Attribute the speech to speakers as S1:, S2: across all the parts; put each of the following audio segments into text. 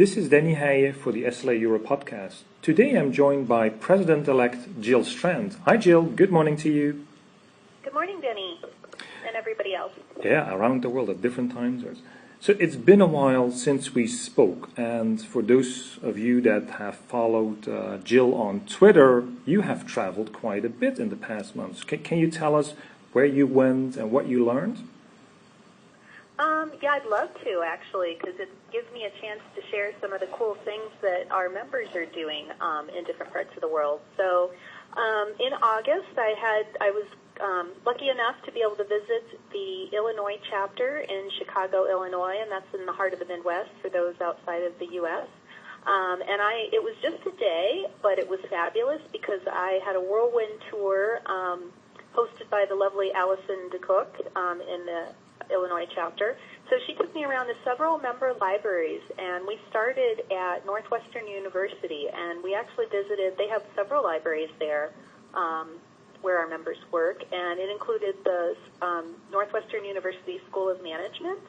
S1: This is Dennie Heye for the SLA Euro podcast. Today I'm joined by President-elect Jill Strand. Hi Jill, good morning to you.
S2: Good morning, Denny, and everybody else.
S1: Yeah, around the world at different time zones. So it's been a while since we spoke, and for those of you that have followed Jill on Twitter, you have traveled quite a bit in the past months. Can you tell us where you went and what you learned?
S2: Yeah, I'd love to, actually, because it gives me a chance to share some of the cool things that our members are doing in different parts of the world. So in August, I was lucky enough to be able to visit the Illinois chapter in Chicago, Illinois, and that's in the heart of the Midwest for those outside of the U.S. It was just a day, but it was fabulous because I had a whirlwind tour hosted by the lovely Allison DeCook in the Illinois chapter. So she took me around to several member libraries, and we started at Northwestern University, and we actually visited, they have several libraries there where our members work, and it included the Northwestern University School of Management.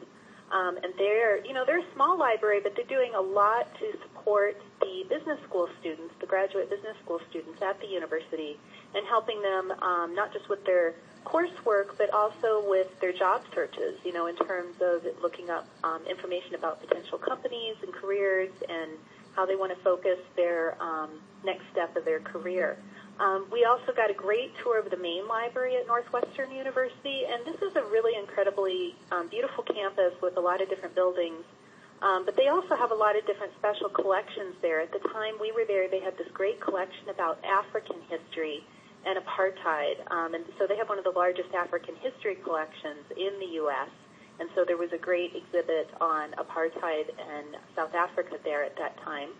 S2: And they're a small library, but they're doing a lot to support the business school students, the graduate business school students at the university, and helping them not just with their coursework, but also with their job searches, in terms of looking up information about potential companies and careers and how they want to focus their next step of their career. We also got a great tour of the main library at Northwestern University, and this is a really incredibly beautiful campus with a lot of different buildings. But they also have a lot of different special collections there. At the time we were there, they had this great collection about African history and apartheid. And so they have one of the largest African history collections in the U.S., and so there was a great exhibit on apartheid in South Africa there at that time.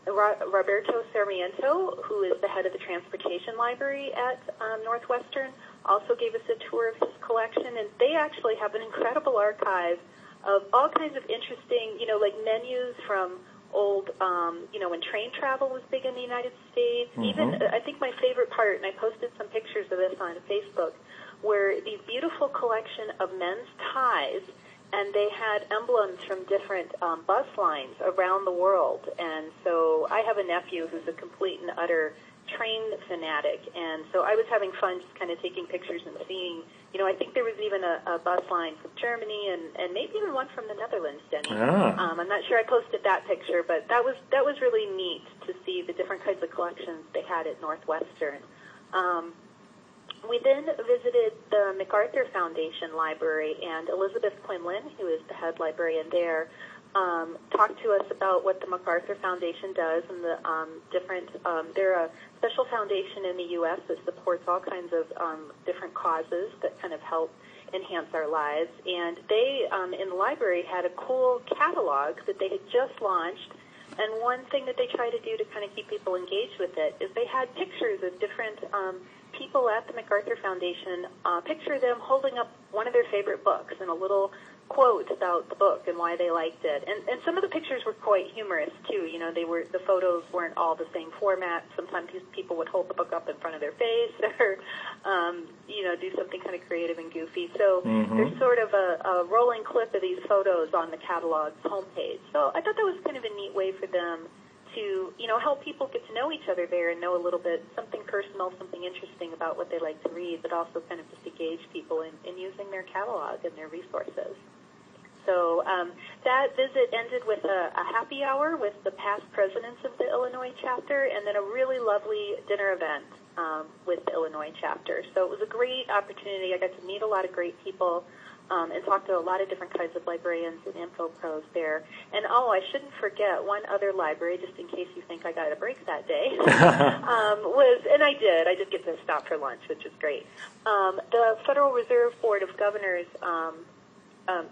S2: Roberto Sarmiento, who is the head of the Transportation Library at Northwestern, also gave us a tour of his collection, and they actually have an incredible archive of all kinds of interesting, like menus from old, when train travel was big in the United States. Mm-hmm. Even, I think my favorite part, and I posted some pictures of this on Facebook, were these beautiful collection of men's ties, and they had emblems from different bus lines around the world. And so I have a nephew who's a complete and utter train fanatic, and so I was having fun just kind of taking pictures and seeing, I think there was even a bus line from Germany and maybe even one from the Netherlands, Denny. I'm not sure I posted that picture, but that was really neat to see the different kinds of collections they had at Northwestern. We then visited the MacArthur Foundation Library, and Elizabeth Quinlan, who is the head librarian there, talked to us about what the MacArthur Foundation does and the different, they're a special foundation in the U.S. that supports all kinds of different causes that kind of help enhance our lives. And they, in the library, had a cool catalog that they had just launched. And one thing that they try to do to kind of keep people engaged with it is they had pictures of different people at the MacArthur Foundation, picture them holding up one of their favorite books and a little quote about the book and why they liked it. And some of the pictures were quite humorous too. The photos weren't all the same format. Sometimes people would hold the book up in front of their face or do something kind of creative and goofy. So there's sort of a rolling clip of these photos on the catalog's homepage. So I thought that was kind of a neat way for them to, help people get to know each other there and know a little bit, something personal, something interesting about what they like to read, but also kind of just engage people in using their catalog and their resources. So that visit ended with a happy hour with the past presidents of the Illinois chapter, and then a really lovely dinner event with the Illinois chapter. So it was a great opportunity. I got to meet a lot of great people and talk to a lot of different kinds of librarians and info pros there. And I shouldn't forget one other library, just in case you think I got a break that day, and I did get to stop for lunch, which was great. The Federal Reserve Board of Governors,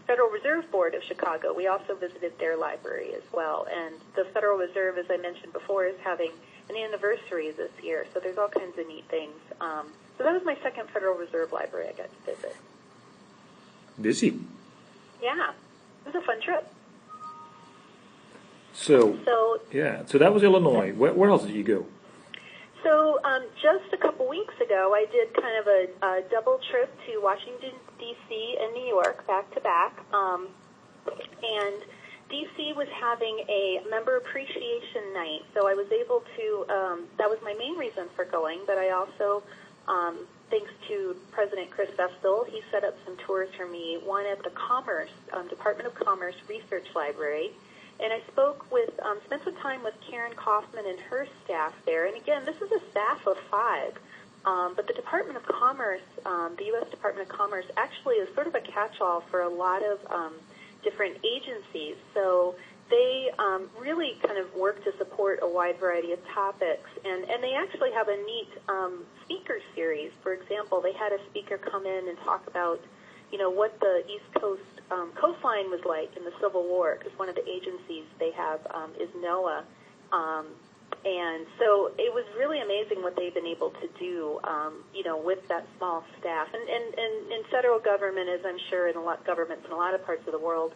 S2: Federal Reserve Board of Chicago, we also visited their library as well. And the Federal Reserve, as I mentioned before, is having an anniversary this year, so there's all kinds of neat things. So that was my second Federal Reserve library I got to visit.
S1: Busy.
S2: Yeah, it was a fun trip.
S1: So that was Illinois. Where else did you go?
S2: So just a couple weeks ago, I did kind of a double trip to Washington, D.C. and New York, back to back. And DC was having a member appreciation night, so I was able to, that was my main reason for going, but I also, thanks to President Chris Vestal, he set up some tours for me, one at the Department of Commerce Research Library, and I spent some time with Karen Kaufman and her staff there, and again, this is a staff of 5, but the Department of Commerce, the U.S. Department of Commerce, actually is sort of a catch-all for a lot of different agencies. So they really kind of work to support a wide variety of topics. And they actually have a neat speaker series. For example, they had a speaker come in and talk about, what the East Coast coastline was like in the Civil War, because one of the agencies they have is NOAA. And so it was really amazing what they've been able to do, with that small staff. And in federal government, as I'm sure in governments in a lot of parts of the world,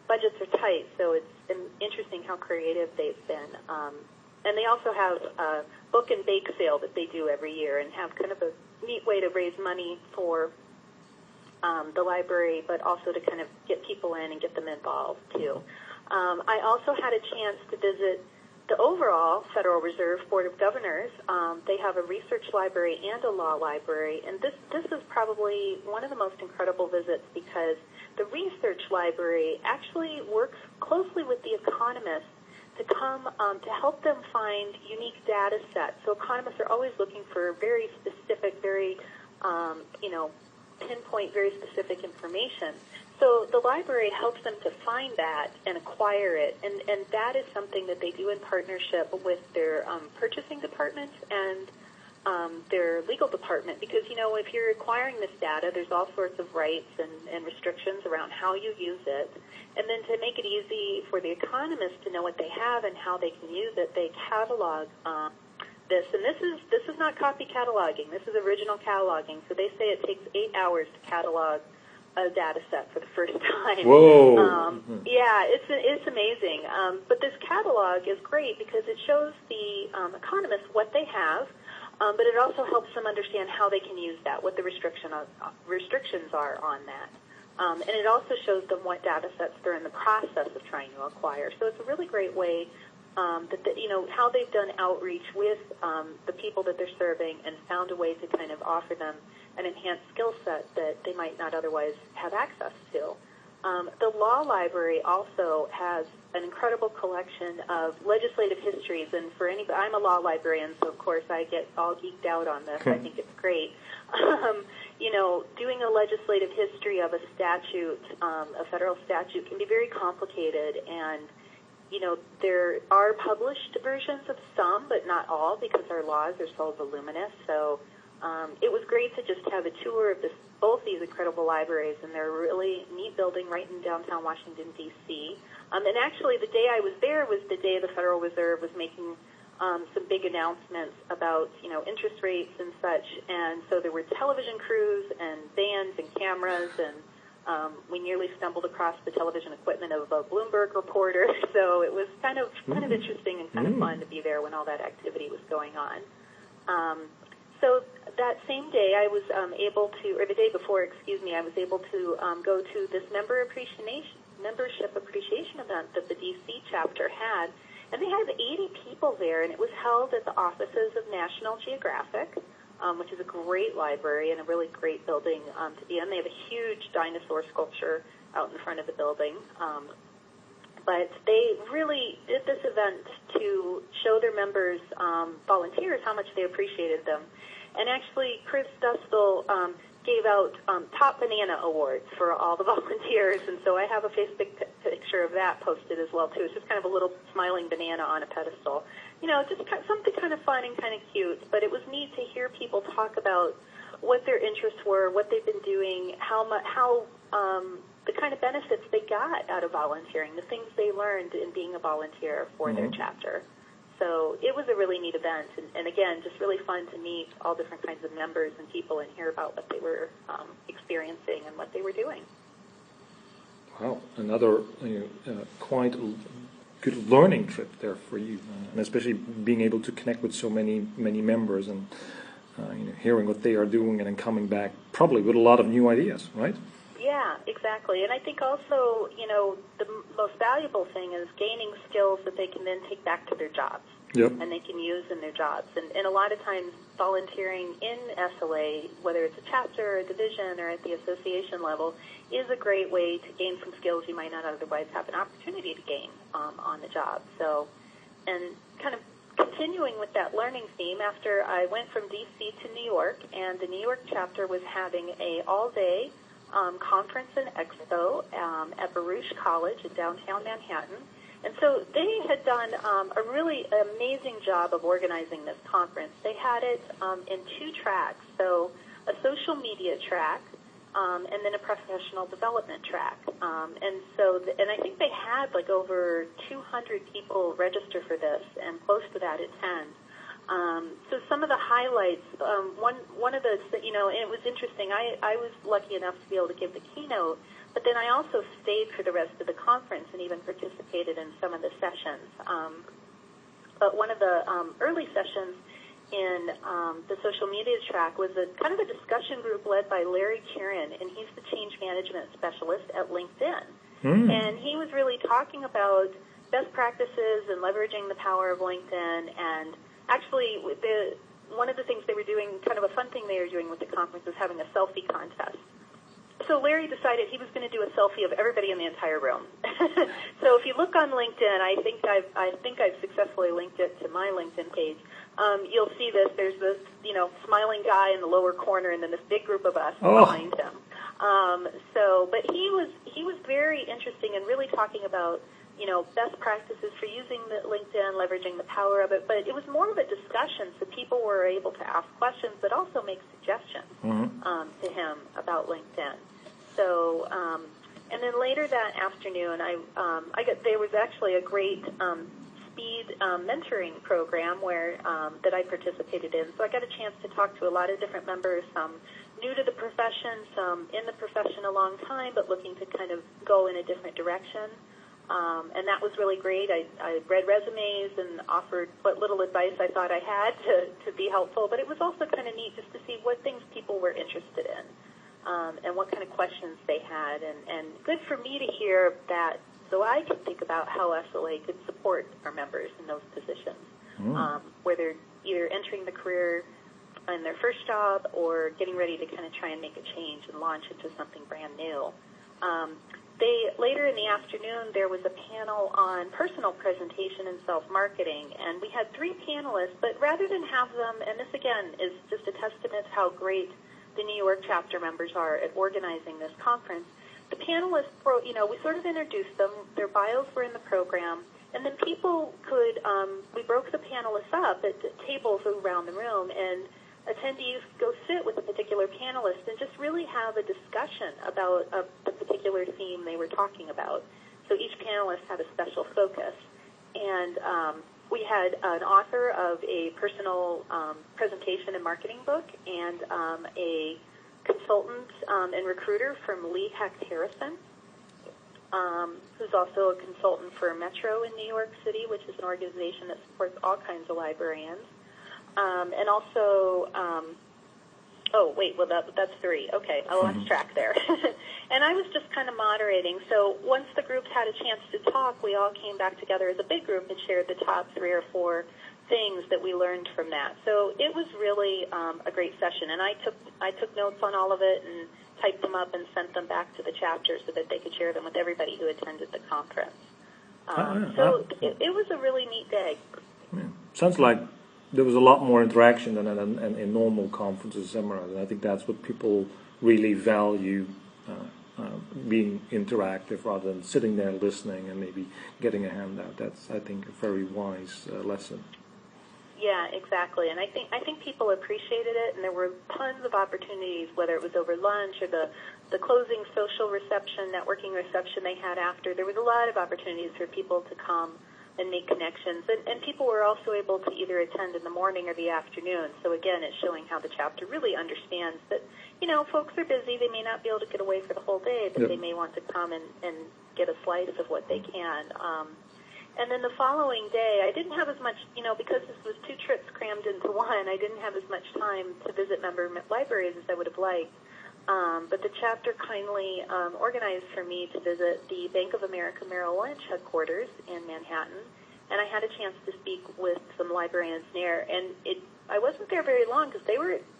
S2: budgets are tight. So it's interesting how creative they've been. And they also have a book and bake sale that they do every year and have kind of a neat way to raise money for the library, but also to kind of get people in and get them involved, too. I also had a chance to visit the overall Federal Reserve Board of Governors. They have a research library and a law library, and this is probably one of the most incredible visits because the research library actually works closely with the economists to come to help them find unique data sets. So economists are always looking for very specific, very pinpoint, very specific information. So the library helps them to find that and acquire it, and that is something that they do in partnership with their purchasing department and their legal department, because, if you're acquiring this data, there's all sorts of rights and restrictions around how you use it. And then to make it easy for the economists to know what they have and how they can use it, they catalog this. And this is not copy cataloging. This is original cataloging. So they say it takes 8 hours to catalog a data set for the first time.
S1: Whoa!
S2: Yeah, it's amazing. But this catalog is great because it shows the economists what they have, but it also helps them understand how they can use that, what the restrictions are on that. And it also shows them what data sets they're in the process of trying to acquire. So it's a really great way how they've done outreach with the people that they're serving and found a way to kind of offer them an enhanced skill set that they might not otherwise have access to. The law library also has an incredible collection of legislative histories, and for anybody, I'm a law librarian, so of course I get all geeked out on this. I think it's great. Doing a legislative history of a statute, a federal statute, can be very complicated, and there are published versions of some, but not all, because our laws are so voluminous. So it was great to just have a tour of both these incredible libraries, and they're a really neat building right in downtown Washington, D.C. And actually, the day I was there was the day the Federal Reserve was making some big announcements about, interest rates and such. And so there were television crews and bands and cameras, and we nearly stumbled across the television equipment of a Bloomberg reporter. So it was kind of interesting and kind of fun to be there when all that activity was going on. So that same day, I was able to, or the day before, I was able to go to this membership appreciation event that the D.C. chapter had. And they had 80 people there, and it was held at the offices of National Geographic, which is a great library and a really great building to be in. They have a huge dinosaur sculpture out in front of the building. But they really did this event to show their members, volunteers, how much they appreciated them. And actually, Chris Dustel gave out top banana awards for all the volunteers, and so I have a Facebook picture of that posted as well, too. It's just kind of a little smiling banana on a pedestal. Just something kind of fun and kind of cute, but it was neat to hear people talk about what their interests were, what they've been doing, how the kind of benefits they got out of volunteering, the things they learned in being a volunteer for their chapter. So it was a really neat event, and again, just really fun to meet all different kinds of members and people and hear about what they were experiencing and what they were doing.
S1: Wow, another quite good learning trip there for you, and especially being able to connect with so many members and hearing what they are doing and then coming back probably with a lot of new ideas, right?
S2: Yeah, exactly. And I think also, the most valuable thing is gaining skills that they can then take back to their jobs.
S1: Yep.
S2: And they can use in their jobs. And a lot of times volunteering in SLA, whether it's a chapter or a division or at the association level, is a great way to gain some skills you might not otherwise have an opportunity to gain on the job. So, and kind of continuing with that learning theme, after I went from D.C. to New York, and the New York chapter was having a all-day conference and expo at Baruch College in downtown Manhattan. And so they had done a really amazing job of organizing this conference. They had it in 2 tracks, so a social media track and then a professional development track. And I think they had like over 200 people register for this and close to that attend. So some of the highlights, one of the, and it was interesting, I was lucky enough to be able to give the keynote, but then I also stayed for the rest of the conference and even participated in some of the sessions. But one of the early sessions in the social media track was a kind of a discussion group led by Larry Kieran, and he's the change management specialist at LinkedIn. And he was really talking about best practices and leveraging the power of LinkedIn. And actually, one of the things they were doing, kind of a fun thing they were doing with the conference, was having a selfie contest. So Larry decided he was going to do a selfie of everybody in the entire room. So if you look on LinkedIn, I think I've successfully linked it to my LinkedIn page. You'll see this. There's this, smiling guy in the lower corner, and then this big group of us behind him. But he was very interesting and really talking about, best practices for using the LinkedIn, leveraging the power of it. But it was more of a discussion, so people were able to ask questions, but also make suggestions to him about LinkedIn. So, and then later that afternoon, there was actually a great speed mentoring program where that I participated in. So I got a chance to talk to a lot of different members, some new to the profession, some in the profession a long time, but looking to kind of go in a different direction. And that was really great. I read resumes and offered what little advice I thought I had to be helpful, but it was also kind of neat just to see what things people were interested in and what kind of questions they had. And good for me to hear that so I could think about how SLA could support our members in those positions, where they're either entering the career in their first job or getting ready to kind of try and make a change and launch into something brand new. Later in the afternoon, there was a panel on personal presentation and self-marketing, and we had 3 panelists, but rather than have them, and this again is just a testament to how great the New York chapter members are at organizing this conference, the panelists, we sort of introduced them, their bios were in the program, and then people could, we broke the panelists up at tables around the room, and attendees go sit with a particular panelist and just really have a discussion about the particular theme they were talking about. So each panelist had a special focus. And we had an author of a personal presentation and marketing book and a consultant and recruiter from Lee Hecht Harrison, who's also a consultant for Metro in New York City, which is an organization that supports all kinds of librarians. And also, that's 3. Okay, I lost track there. And I was just kind of moderating. So once the groups had a chance to talk, we all came back together as a big group and shared the top 3 or 4 things that we learned from that. So it was really a great session. And I took notes on all of it and typed them up and sent them back to the chapter so that they could share them with everybody who attended the conference. It was a really neat day.
S1: Yeah. Sounds like there was a lot more interaction than in normal conferences, seminars. And I think that's what people really value, being interactive rather than sitting there listening and maybe getting a handout. That's, I think, a very wise lesson.
S2: Yeah, exactly. And I think people appreciated it, and there were tons of opportunities, whether it was over lunch or the closing social reception, networking reception they had after. There was a lot of opportunities for people to come and make connections. And people were also able to either attend in the morning or the afternoon. So again, it's showing how the chapter really understands that, folks are busy. They may not be able to get away for the whole day, but they may want to come and get a slice of what they can. And then the following day, I didn't have as much, because this was 2 trips crammed into one, I didn't have as much time to visit member libraries as I would have liked. But the chapter kindly organized for me to visit the Bank of America Merrill Lynch headquarters in Manhattan, and I had a chance to speak with some librarians there. And I wasn't there very long because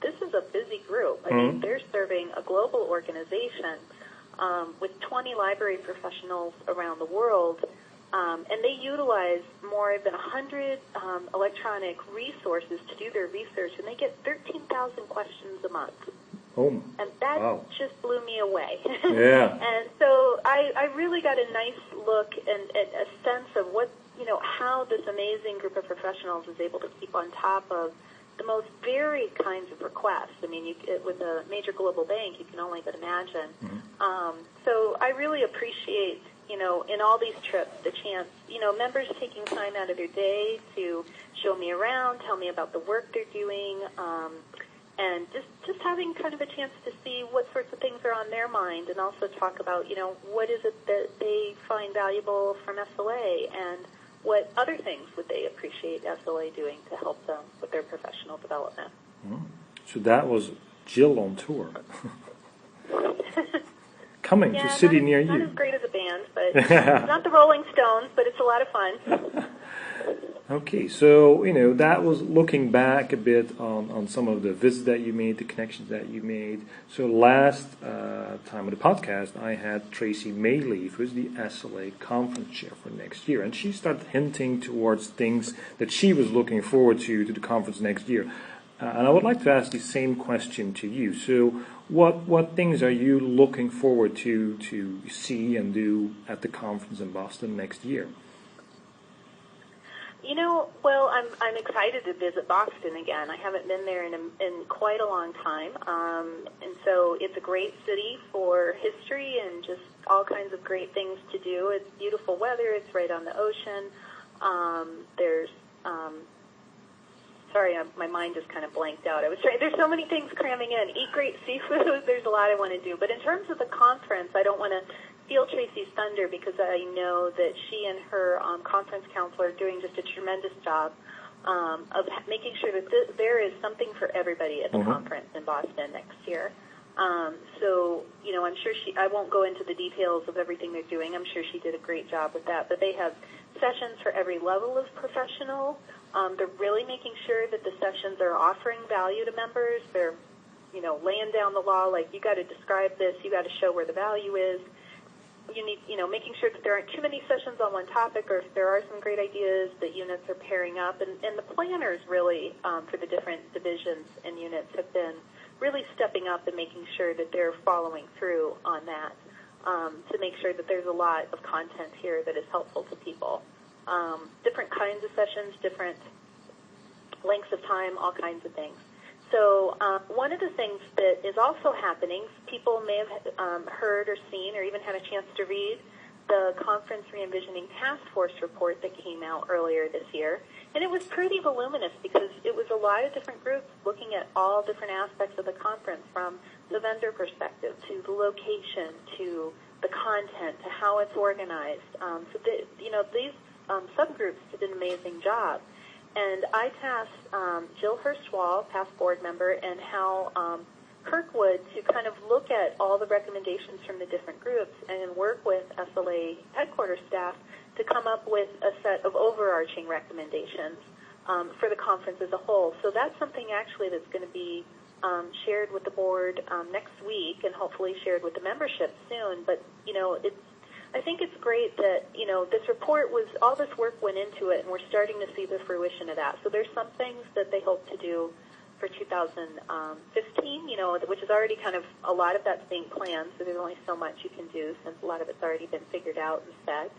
S2: this is a busy group. I mean, they're serving a global organization with 20 library professionals around the world, and they utilize more than 100 electronic resources to do their research, and they get 13,000 questions a month.
S1: Oh,
S2: and that
S1: wow.
S2: just blew me away.
S1: Yeah.
S2: And so I really got a nice look and a sense of how this amazing group of professionals is able to keep on top of the most varied kinds of requests. I mean, with a major global bank, you can only but imagine. So I really appreciate, in all these trips, the chance, members taking time out of their day to show me around, tell me about the work they're doing, and just having kind of a chance to see what sorts of things are on their mind, and also talk about, what is it that they find valuable from SLA, and what other things would they appreciate SLA doing to help them with their professional development.
S1: So that was Jill on tour. Coming to a city near you.
S2: Not as great as a band, but it's not the Rolling Stones, but it's a lot of fun.
S1: Okay, so, that was looking back a bit on some of the visits that you made, the connections that you made. So last time on the podcast, I had Tracy Mayleaf, who's the SLA conference chair for next year, and she started hinting towards things that she was looking forward to the conference next year. And I would like to ask the same question to you. So what things are you looking forward to see and do at the conference in Boston next year?
S2: Well, I'm excited to visit Boston again. I haven't been there in quite a long time, and so it's a great city for history and just all kinds of great things to do. It's beautiful weather. It's right on the ocean. There's my mind just kind of blanked out. There's so many things cramming in. Eat great seafood. There's a lot I want to do. But in terms of the conference, I don't want to steal Tracy's thunder because I know that she and her conference counselor are doing just a tremendous job of making sure that there is something for everybody at the conference in Boston next year. So, I'm sure I won't go into the details of everything they're doing. I'm sure she did a great job with that. But they have sessions for every level of professional. They're really making sure that the sessions are offering value to members. They're, laying down the law, like, you got to describe this, you got to show where the value is. You need, making sure that there aren't too many sessions on one topic, or if there are some great ideas, that units are pairing up. And the planners really, for the different divisions and units, have been really stepping up and making sure that they're following through on that, to make sure that there's a lot of content here that is helpful to people. Different kinds of sessions, different lengths of time, all kinds of things. So one of the things that is also happening, people may have heard or seen or even had a chance to read the Conference Re-envisioning Task Force report that came out earlier this year. And it was pretty voluminous because it was a lot of different groups looking at all different aspects of the conference, from the vendor perspective to the location to the content to how it's organized. So these subgroups did an amazing job. And I tasked Jill Hurstwall, past board member, and Hal Kirkwood to kind of look at all the recommendations from the different groups and work with SLA headquarters staff to come up with a set of overarching recommendations for the conference as a whole. So that's something actually that's going to be shared with the board next week, and hopefully shared with the membership soon. But, I think it's great that, this report all this work went into it, and we're starting to see the fruition of that. So there's some things that they hope to do for 2015, which is already kind of, a lot of that's being planned, so there's only so much you can do since a lot of it's already been figured out and set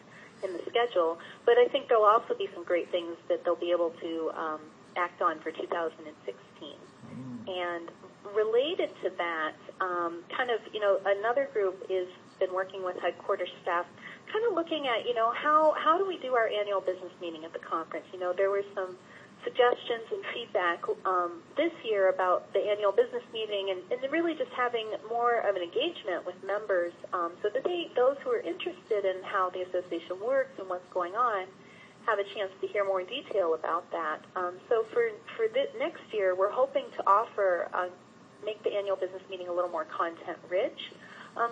S2: in the schedule. But I think there'll also be some great things that they'll be able to act on for 2016. And related to that, another group is been working with headquarters staff, kind of looking at, how do we do our annual business meeting at the conference? There were some suggestions and feedback this year about the annual business meeting, and really just having more of an engagement with members, so that those who are interested in how the association works and what's going on have a chance to hear more detail about that. So for next year, we're hoping to offer make the annual business meeting a little more content-rich,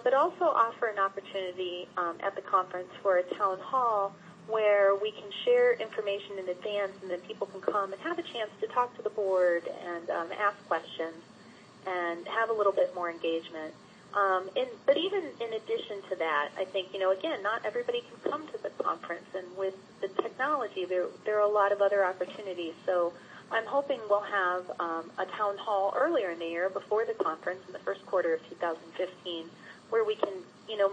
S2: but also offer an opportunity at the conference for a town hall where we can share information in advance, and then people can come and have a chance to talk to the board and ask questions and have a little bit more engagement. But even in addition to that, I think, again, not everybody can come to the conference, and with the technology, there are a lot of other opportunities. So I'm hoping we'll have a town hall earlier in the year before the conference in the first quarter of 2015 where we can,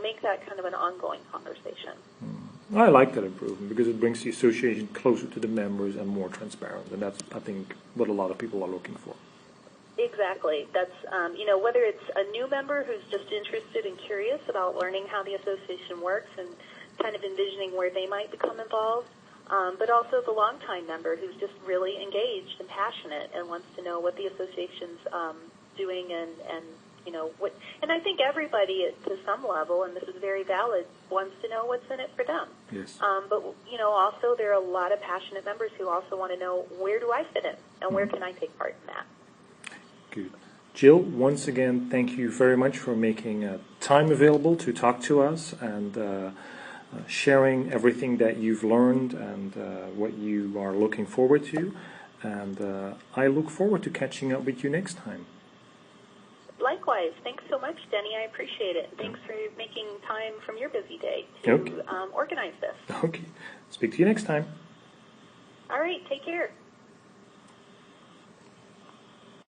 S2: make that kind of an ongoing conversation.
S1: I like that improvement because it brings the association closer to the members and more transparent, and that's, I think, what a lot of people are looking for.
S2: Exactly. That's, whether it's a new member who's just interested and curious about learning how the association works and kind of envisioning where they might become involved, but also the longtime member who's just really engaged and passionate and wants to know what the association's doing and what. And I think everybody, to some level, and this is very valid, wants to know what's in it for them.
S1: Yes.
S2: But also there are a lot of passionate members who also want to know, where do I fit in and where can I take part in that?
S1: Good. Jill, once again, thank you very much for making time available to talk to us and sharing everything that you've learned and what you are looking forward to. And I look forward to catching up with you next time.
S2: Likewise. Thanks so much, Denny. I appreciate it. Thanks for making time from your busy day to
S1: Okay.
S2: organize this.
S1: Okay. Speak to you next time.
S2: All right. Take care.